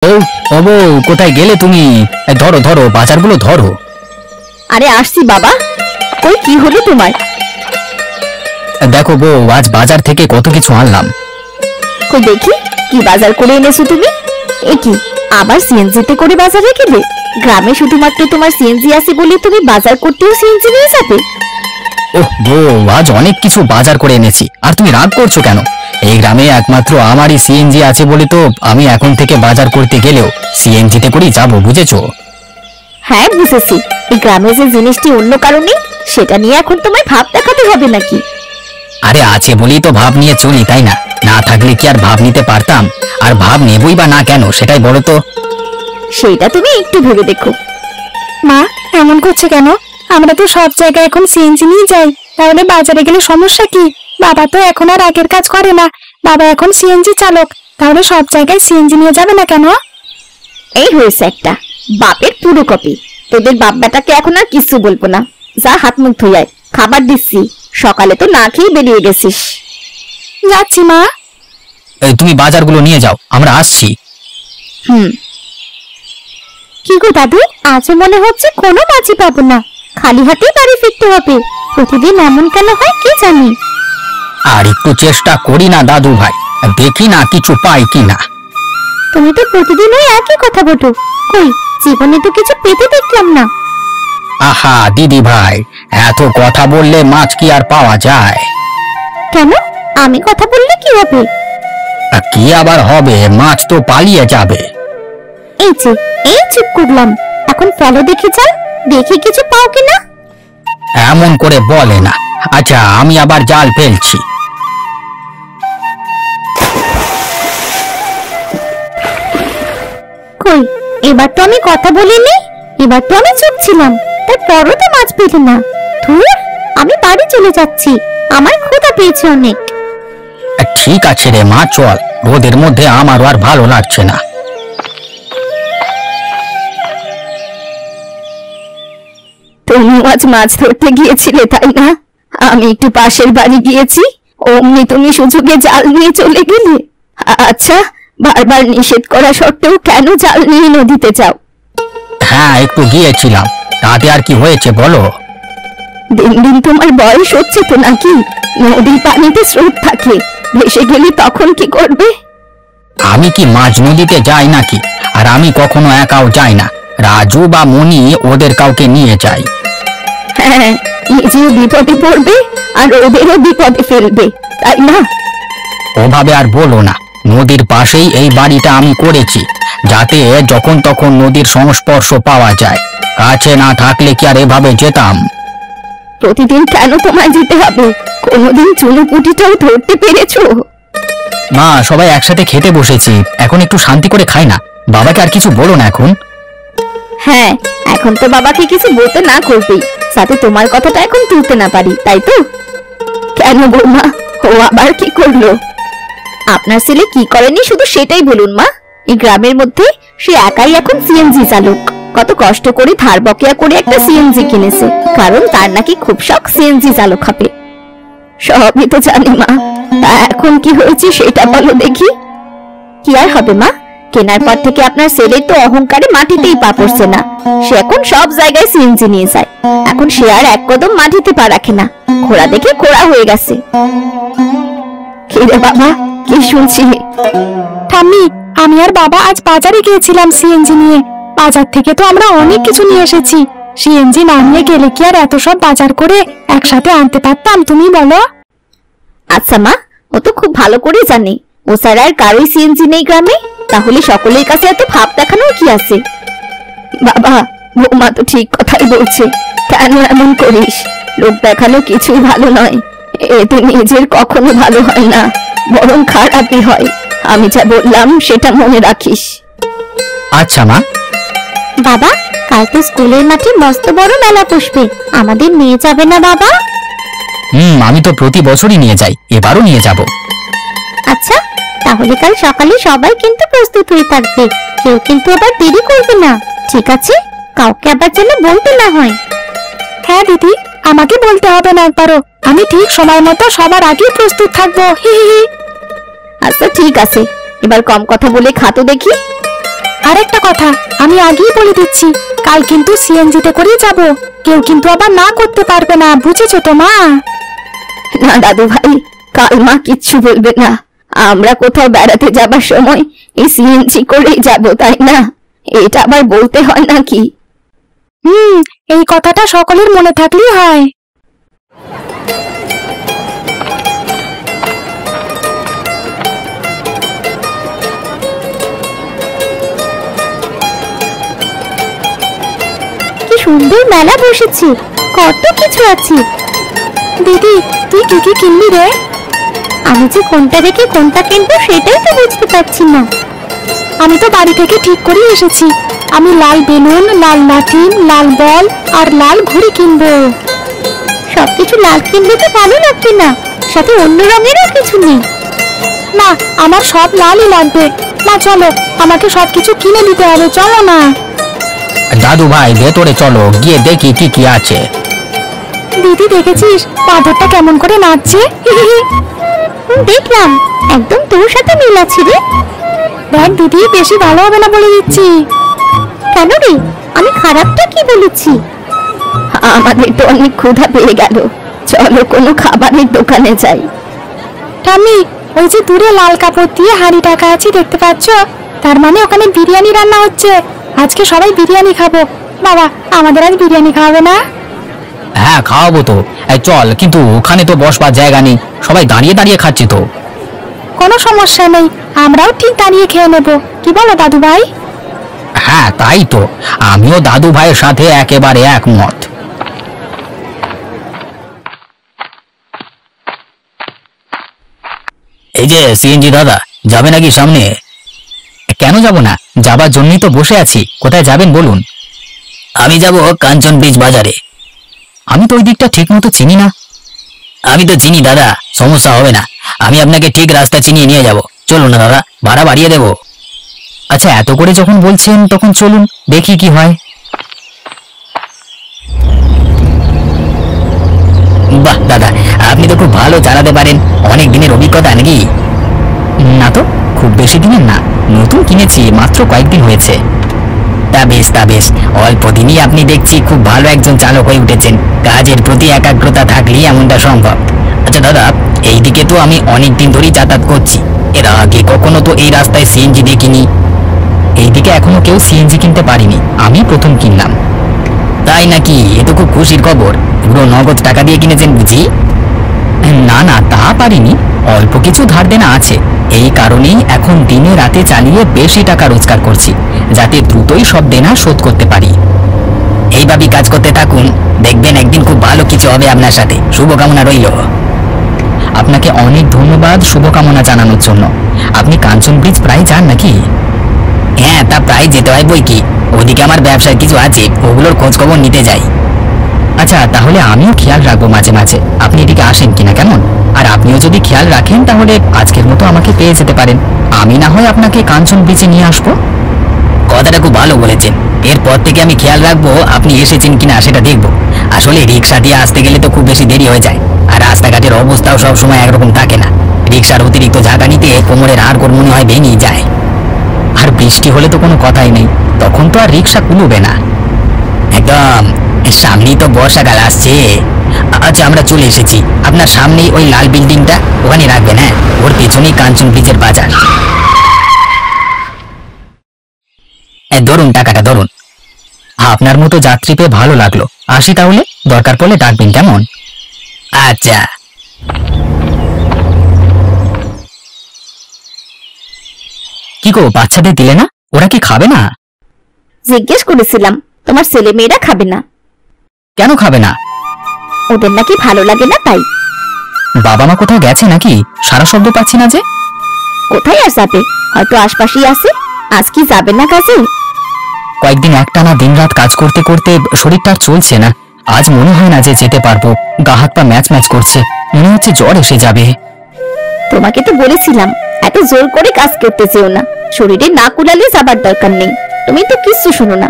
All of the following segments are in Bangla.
ও ও বউ, কোথায় গেলে তুমি? ধরো ধরো, বাজারগুলো ধরো। আরে আসছি বাবা। কই কি হলো তোমার? দেখো বউ, আজ বাজার থেকে কত কিছু আনলাম। কই দেখি কি বাজার করে এনেছো তুমি। এ কি আবার সিএনজিতে করে বাজারে গেলে? গ্রামে শুধুমাত্র তোমার সিএনজি আছে বলে তুমি বাজার করতেও সিএনজি নিয়ে যাবে? ওহ বউ, আজ অনেক কিছু বাজার করে এনেছি। আর তুমি রাগ করছো কেন? এই গ্রামে একমাত্র আমারই সিএনজি আছে বলে তো আমি এখন থেকে বাজার করতে গেলেও সিএনজিতে করেই যাবো, বুঝেছো? হ্যাঁ বুঝেছি। এই গ্রামে যে জিনিসটি অন্য কারণে, সেটা নিয়ে এখন তোমায় ভাব দেখাতে হবে নাকি? আরে আছে বলেই তো ভাব নিয়ে চলি, তাই না? না থাকলে কি আর ভাব নিতে পারতাম? আর ভাব নেবই বা না কেন, সেটাই বলো তো। সেইটা তুমি একটু ভেবে দেখো। মা, এমন করছে কেন? আমরা তো সব জায়গায় এখন সিএনজি নিয়ে যাই, তাহলে বাজারে গেলে সমস্যা কি? বাবা তো এখন আর আগের কাজ করে না, বাবা এখন সিএনজি চালক, তাহলে সব জায়গায় সিএনজি নিয়ে যাবে না কেন? এই হয়েছে একটা বাপের পুরো কপি। তোদের বাপ বেটাকে এখন আর কিছু বলবো না। যা হাত মুখ ধুই, খাবার দিচ্ছি। সকালে তো না খেয়ে বেরিয়ে গেছিস। যাচ্ছি মা। তুমি বাজারগুলো নিয়ে যাও, আমরা আসছি। কি গো দাদু, আজও মনে হচ্ছে কোনো মাছই পাবো না, খালি হাতেই বাড়ি ফিরতে হবে। প্রতিদিন এমন কেন হয় কি জানি। আর একটু চেষ্টা করি না দাদু ভাই, দেখি না কিছু পাই কিনা। তুমি তো প্রতিদিন ওই একই কথা বলো। কই জীবনে তো কিছু পেতে দেখলাম না। আহা দিদি ভাই, এত কথা বললে মাছ কি আর পাওয়া যায়? কেন? আমি কথা বললে কি হবে? কি আবার হবে, মাছ তো পালিয়ে যাবে। এই যে এই চুপ করলাম, এখন ফলো দেখে যান, দেখে কিছু পাও কিনা। এমন করে বলে না। আচ্ছা, আমি আবার জাল ফেলছি। কই এবার তো আমি কথা বলিনি, এবার তো আমি চুপ ছিলাম, তারপরও তো মাছ পেলে না। ধুর, আমি বাড়ি চলে যাচ্ছি, আমার ক্ষুধা পেয়েছে অনেক। ঠিক আছে রে মা, চল, রোদের মধ্যে আমারও আর ভালো লাগছে না। তুমি আজ মাছ ধরতে গিয়েছিলে তাই না? আমি একটু পাশের বাড়ি গিয়েছি, অমনি তুমি সুযোগে জাল নিয়ে চলে গেলে। আচ্ছা, বারবার নিষেধ করা সত্ত্বেও কেন জাল নিয়ে নদীতে যাও? হ্যাঁ, একটু গিয়েছিলাম, তাতে আর কি হয়েছে বলো? দিন দিন তোমার বয়স হচ্ছে তো নাকি? নদীর পানিতে স্রোত থাকে, ভেসে গেলে তখন কি করবে? আমি কি মাঝ নদীতে যাই নাকি? আর আমি কখনো একাও যাই না, রাজু বা মনি ওদের কাউকে নিয়ে যাই। হ্যাঁ, নিজেও বিপদে পড়বে আর ওদেরও বিপদে ফেলবে, তাই না? ওভাবে আর বলো না, নদীর পাশেই এই বাড়িটা আমি করেছি, যাতে যখন তখন নদীর সংস্পর্শ পাওয়া যায়। কাছে না থাকলে কি আর এভাবে যেতাম? প্রতিদিন কেন তোমায় যেতে হবে? কোনোদিন চুনোপুটিটাও ধরতে পেরেছো? মা, সবাই একসাথে খেতে বসেছি, এখন একটু শান্তি করে খাই না। বাবাকে আর কিছু বলো না এখন। হ্যাঁ, এখন তো বাবাকে কিছু বলতে না করবেই, সাথে তোমার কথাটা এখন তুলতে না পারি, তাই তো? কেন বৌমা, ও আবার কি করলো? আপনার ছেলে কি করেনি শুধু সেটাই বলুন মা। এই গ্রামের মধ্যে সে একাই এখন সিএনজি চালক। কত কষ্ট করে ধার বকেয়া করে একটা সিএনজি কিনেছে, কারণ তার নাকি খুব শখ সিএনজি চালক হবে। সবই তো জানি মা, তা এখন কি হয়েছে সেটা বলো দেখি। কি আর হবে মা, কেনার পর থেকে আপনার ছেলের তো অহংকারে মাটিতেই পা পড়ছে না। সে এখন সব জায়গায় সিএনজি নিয়ে যায়, এখন সে আর এক কদম মাটিতে পা রাখে না, ঘোড়া দেখে ঘোড়া হয়ে গেছে। কি রে বাবা, কি শুনছি? ঠাম্মি, আমি আর বাবা আজ বাজারে গিয়েছিলাম সিএনজি নিয়ে। বাজার থেকে তো আমরা অনেক কিছু নিয়ে এসেছি, সিএনজি না নিয়ে গেলে কি আর এত সব বাজার করে একসাথে আনতে পারতাম, তুমি বলো? আচ্ছা মা, ও তো খুব ভালো করে জানে ও ছাড়া আর কারোই সিএনজি নেই গ্রামে, তাহলে সকলের কাছে এত ভাব দেখানোর কি আছে? বাবা, বৌমা তো ঠিক কথাই বলছে, কেন এমন করিস? লোক দেখানো কিছুই ভালো নয়, এতে নিজের কখনো ভালো হয় না, বরং খারাপই হয়। আমি যা বললাম সেটা মনে রাখিস। আচ্ছা মা। বাবা, কাল তো স্কুলের মাঠে মস্ত বড় মেলা বসবে, আমাদের নিয়ে যাবে না বাবা? আমি তো প্রতি বছরই নিয়ে যাই, এবারও নিয়ে যাব। আচ্ছা, তাহলে কাল সকালে সবাই কিন্তু প্রস্তুত হয়ে থাকবে, কেউ কিন্তু আবার দেরি করবে না, ঠিক আছে? কাউকে আবার যেন বলতে না হয়। হ্যাঁ দিদি, আমাকে বলতে হবে না একবারও, আমি ঠিক সময় মতো সবার আগে প্রস্তুত থাকবো। হি হি হি। আচ্ছা ঠিক আছে, এবার কম কথা বলে খাতো দেখি। আর একটা কথা, আমি আগেই বলে দিচ্ছি, কাল কিন্তু সিএনজিতে করেই যাব। কেউ কিন্তু আবার না করতে পারবে না, বুঝেছো তো মা? না দাদু ভাই, কাল মা কিচ্ছু বলবে না। আমরা কোথাও বেড়াতে যাবার সময় এই সিএনজি করেই যাব, তাই না? এটা আবার বলতে হয় নাকি? এই কথাটা সকলের মনে থাকলেই হয়। কি সুন্দর মেলা বসেছে, কত কিছু আছে। দিদি, তুই কি কি কিনবি রে? আমি যে কোনটা রেখে কোনটা কিনবো সেটাই তো বুঝতে পারছি না। আমি তো বাড়ি থেকে ঠিক করে এসেছি, আমি লাল বেলুন, লাল লাঠি, লাল বল আর লাল ঘুড়ি কিনবো। সবকিছু লাল কিনলে তো ভালো লাগবে না, সাথে অন্য রঙেরও কিছু নেই। না, আমার সব লালই লাগবে। না চলো, আমাকে সবকিছু কিনে দিতে হবে, চলো না। দাদু ভাই ভেতরে চলো, গিয়ে দেখি কি কি আছে। দিদি দেখেছিস বাঁদরটা কেমন করে নাচছে? দেখলাম, একদম তোর সাথে মিল আছে রে। দেখ দিদি, বেশি ভালো হবে না বলে দিচ্ছি। কেন রে, আমি খারাপটা কি বলেছি? আমাদের তো অনেক ক্ষুধা পেয়ে গেল, চলো কোনো খাবারের দোকানে যাই। ঠাম্মি, ওই যে দূরে লাল কাপড় দিয়ে হাঁড়ি টাকা আছে দেখতে পাচ্ছ? তার মানে ওখানে বিরিয়ানি রান্না হচ্ছে। আজকে সবাই বিরিয়ানি খাবো। বাবা, আমাদের আজ বিরিয়ানি খাওয়াবে না? হ্যাঁ খাওয়াবো তো। চল, কিন্তু ওখানে তো বসবার জায়গা নেই, সবাই দাঁড়িয়ে দাঁড়িয়ে খাচ্ছি তো। কোনো সমস্যা নেই, আমরাও ঠিক দাঁড়িয়ে খেয়ে নেবো। কি বলো দাদু ভাই? হ্যাঁ তাই তো, আমিও দাদু ভাইয়ের সাথে একেবারে একমত। এই যে সিএনজি দাদা, যাবে নাকি সামনে? কেন যাব না, যাবার জন্যই তো বসে আছি। কোথায় যাবেন বলুন? আমি যাব কাঞ্চন ব্রিজ বাজারে। আমি তো ওই দিকটা ঠিক মতো চিনি না। আমি তো চিনি দাদা, সমস্যা হবে না। আমি আপনাকে ঠিক রাস্তা চিনিয়ে নিয়ে যাব। চলুন না দাদা, ভাড়া বাড়িয়ে দেবো। আচ্ছা, এত করে যখন বলছেন তখন চলুন, দেখি কি হয়। বাহ দাদা, আপনি তো খুব ভালো চালাতে পারেন। অনেক দিনের অভিজ্ঞতা নাকি? না তো, খুব বেশি দিনের না, নতুন কিনেছি, মাত্র কয়েকদিন হয়েছে। তা বেশ, তা বেশ, অল্প দিনই আপনি দেখছি খুব ভালো একজন চালক হয়ে উঠেছেন। কাজের প্রতি একাগ্রতা থাকলেই এমনটা সম্ভব। আচ্ছা দাদা, এইদিকে তো আমি অনেক দিন ধরেই যাতায়াত করছি, এর আগে কখনো তো এই রাস্তায় সিএনজি দেখিনি। এইদিকে এখনো কেউ সিএনজি কিনতে পারিনি, আমি প্রথম কিনলাম। তাই নাকি? এ তো খুব খুশির খবর। পুরো নগদ টাকা দিয়ে কিনেছেন বুঝি? না না, তা পারিনি, অল্প কিছু ধার দেনা আছে। এই কারণেই এখন দিনে রাতে চালিয়ে বেশি টাকা রোজগার করছি, যাতে দ্রুতই সব দেনা শোধ করতে পারি। এইভাবেই কাজ করতে থাকুন, দেখবেন একদিন খুব ভালো কিছু হবে আপনার সাথে। শুভকামনা রইল। আপনাকে অনেক ধন্যবাদ শুভকামনা জানানোর জন্য। আপনি কাঞ্চন ব্রিজ প্রায় যান নাকি? হ্যাঁ, তা প্রায় যেতে হয় বই কি। ওদিকে আমার ব্যবসার কিছু আছে, ওগুলোর খোঁজ খবর নিতে যাই। আচ্ছা, তাহলে আমিও খেয়াল রাখবো মাঝে মাঝে আপনি এদিকে আসেন কিনা, কেমন? আর আপনিও যদি খেয়াল রাখেন তাহলে আজকের মতো আমাকে পেয়ে যেতে পারেন। আমি না হয় আপনাকে কাঞ্চন ব্রিজে নিয়ে আসবো। কথাটা খুব ভালো বলেছেন। এরপর থেকে আমি খেয়াল রাখবো আপনি এসেছেন কিনা সেটা দেখবো। আসলে রিক্সা দিয়ে আসতে গেলে তো খুব বেশি দেরি হয়ে যায়, আর রাস্তাঘাটের অবস্থাও সবসময় একরকম থাকে না। রিক্সার অতিরিক্ত ঝাঁকা নিতে কোমরের হাড়গোড় মনে হয় ভেঙে যায়। আর বৃষ্টি হলে তো কোনো কথাই নেই, তখন তো আর রিক্সা কুলবে না। একদম, সামনেই তো বর্ষাকাল আসছে। আচ্ছা, আমরা চলে এসেছি। আপনার সামনেই ওই লাল বিল্ডিংটা, ওখানে রাখবেন। হ্যাঁ, ওর পেছনেই কাঞ্চন ব্রিজের বাজার। ধরুন টাকাটা, ধরুন। আপনার মতো যাত্রী পেয়ে ভালো লাগলো। আসি তাহলে, দরকার পড়লে ডাকবেন, কেমন? আচ্ছা। কি গো, বাচ্চাদের দিলে না? ওরা কি খাবে না? জিজ্ঞেস করেছিলাম, তোমার ছেলে মেয়েরা খাবে না। কেন খাবে না? ওদের নাকি ভালো লাগে না, তাই। বাবা মা কোথাও গেছে নাকি? সারা শব্দ পাচ্ছি না যে। কোথায় আর যাবে, হয়তো আশপাশেই আছে। আজ কি যাবে না কাজে? কয়েকদিন একটানা দিনরাত কাজ করতে করতে শরীরটা আর চলছে না। আজ মনে হয় না যে যেতে পারবো। গা হাত পা ম্যাচ ম্যাচ করছে, মনে হচ্ছে জ্বর এসে যাবে। তোমাকে তো বলেছিলাম এত জোর করে কাজ করতে চেও না, শরীরে না কুলালে যাবার দরকার নেই। তুমি তো কিচ্ছু শোনো না।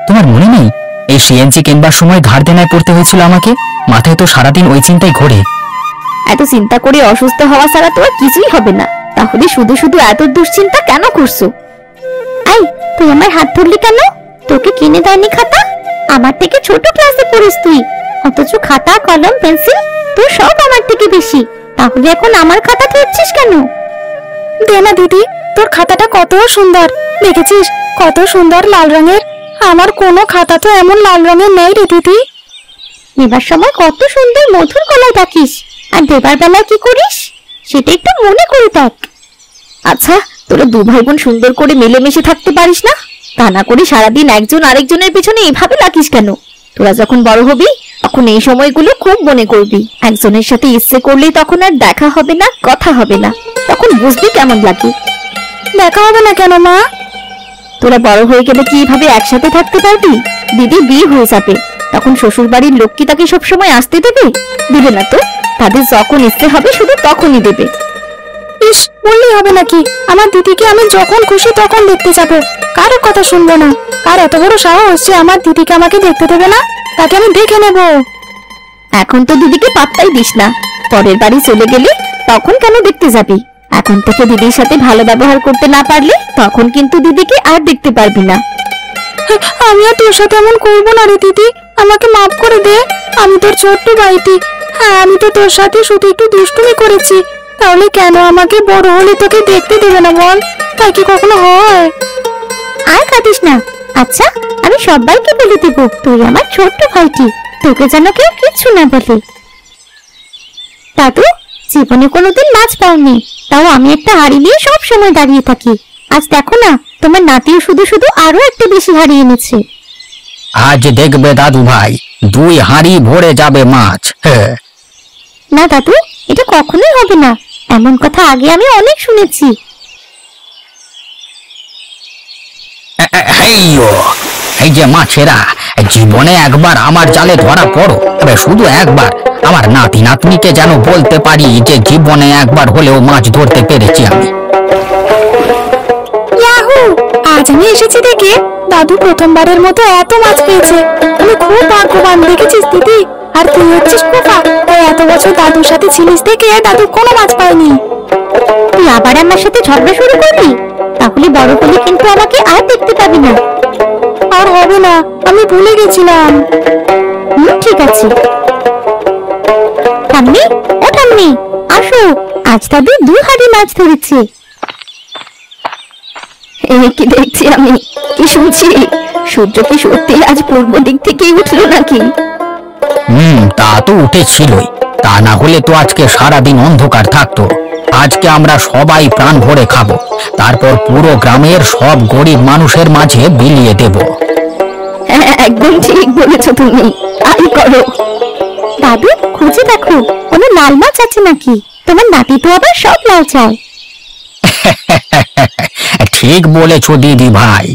তোমার মনে নেই এই সিএনজি কিনবার সময় ধার দেনায় পড়তে হয়েছিল আমাকে? মাথায় তো সারাদিন ওই চিন্তাই ঘোরে। এত চিন্তা করে অসুস্থ হওয়া ছাড়া তো আর কিছুই হবে না, তাহলে শুধু শুধু এত দুশ্চিন্তা কেন করছো? আই, তুই আমার হাত ধরলি কেন? তোকে কিনে দেয়নি খাতা? আমার থেকে ছোট ক্লাসে পড়িস তুই, অথচ খাতা কলম পেন্সিল তোর সব আমার থেকে বেশি। তাহলে এখন আমার খাতা ধরছিস কেন? দে না দিদি, তোর খাতাটা কত সুন্দর, দেখেছিস কত সুন্দর লাল রঙের। আমার কোনো খাতা তো এমন লাল রঙের নেই রে দিদি। নেবার সময় কত সুন্দর মধুর গলায় ডাকিস, আর দেবার বেলায় কি করিস সেটা একটু মনে করে দেখ। আচ্ছা, তোরা দু ভাই বোন সুন্দর করে মিলেমিশে থাকতে পারিস না? তা না করে সারাদিন একজন আরেকজনের পিছনে এভাবে লাগিস কেন? তোরা যখন বড় হবি তখন এই সময়গুলো খুব মনে করবি। একজনের সাথে ইচ্ছে করলেই তখন আর দেখা হবে না, কথা হবে না, তখন বুঝবি কেমন লাগে। দেখা হবে না কেন মা? তোরা বড় হয়ে গেলে কি এভাবে একসাথে থাকতে পারবি? দিদি বিয়ে হয়ে যাবে, তখন শ্বশুর বাড়ির লোক কি তাকে সবসময় আসতে দেবে? দিবে না তো। তাদের যখন ইচ্ছে হবে শুধু তখনই দেবে। ইস, বললেই হবে নাকি? আমার দিদিকে আমি যখন খুশি তখন দেখতে যাবো, কারো কথা শুনবো না। কার এত বড় সাহস যে আমার দিদিকে আমাকে দেখতে দেবে না? তাকে আমি দেখে নেব। এখন তো দিদিকে পাত্তাই দিস না, পরের বাড়ি চলে গেলে তখন কেন দেখতে যাবি? এখন থেকে দিদির সাথে ভালো ব্যবহার করতে না পারলে তখন কিন্তু দিদিকে আর দেখতে পারবি না। আমি আর তোর সাথে এমন করবো না রে দিদি, আমাকে মাফ করে দে। আমি তোর ছোট্ট ভাইটি। হ্যাঁ, আমি তো তোর সাথে শুধু একটু দুষ্টুমি করেছি, তাহলে কেন আমাকে বড় হলে তোকে দেখতে দেবে না বল? তাই কি কখনো হয়? আর কাঁদিস না। আচ্ছা, আমি সবাইকে বলে দেব তুই আমার ছোট্ট ভাইটি, তোকে যেন কেউ কিচ্ছু না বলে। দাদু, জীবনে কোনোদিন মাছ পাওনি, তাও আমি একটা হাড়ি নিয়ে সব সময় দাঁড়িয়ে থাকি। আজ দেখো না, তোমার নাতিও শুধু শুধু আরো একটা বেশি হাড়ি এনেছে। আজ দেখবে দাদু ভাই, 2 হাঁড়ি ভরে যাবে মাছ। হ্যাঁ। না দাদু, এটা কখনোই হবে না, এমন কথা আগে আমি অনেক শুনেছি। এই যে মাছেরা, জীবনে একবার আমার জালে ধরা পড়ো, তবে শুধু একবার। আমার নাতি নাতনিকে যেন বলতে পারি যে জীবনে একবার হলেও মাছ ধরতে পেরেছি আমি। ইয়াহু! আজ আমি এসেছি দেখে দাদু প্রথমবারের মতো এত মাছ পেয়েছে। আমি খুব ভাগ্যবান, দেখেছিস দিদি? আর তুই হচ্ছিস পোকা, তাই এত বছর দাদুর সাথে ছিলিস দেখে দাদু কোনো মাছ পায়নি। তুই আবার আমার সাথে ঝগড়া শুরু করবি? তাহলে বড় হলে কিন্তু আমাকে আর দেখতে পাবি না। আর হবে না, আমি ভুলে গেছিলাম। ঠিক আছে। ঠাম্মি, ও ঠাম্মি, আসো, আজ দাদু 2 হাড়ি মাছ ধরেছে। কি দেখছি আমি, কি শুনছি? সূর্য কি সত্যি আজ পূর্ব দিক থেকে উঠলো নাকি? তা তো উঠেছিলই, তা না হলে তো আজকে সারাদিন অন্ধকার থাকতো। আজকে আমরা সবাই প্রাণ ভরে খাবো, তারপর পুরো গ্রামের সব গরিব মানুষের মাঝে বিলিয়ে দেব। হ্যাঁ, একদম ঠিক বলেছো তুমি, তাই করো। দাদু, খুঁজে দেখো কোনো লাল মাছ আছে নাকি। তোমার নাতি তো আবার সব লাল চায়। ঠিক বলেছো দিদি ভাই।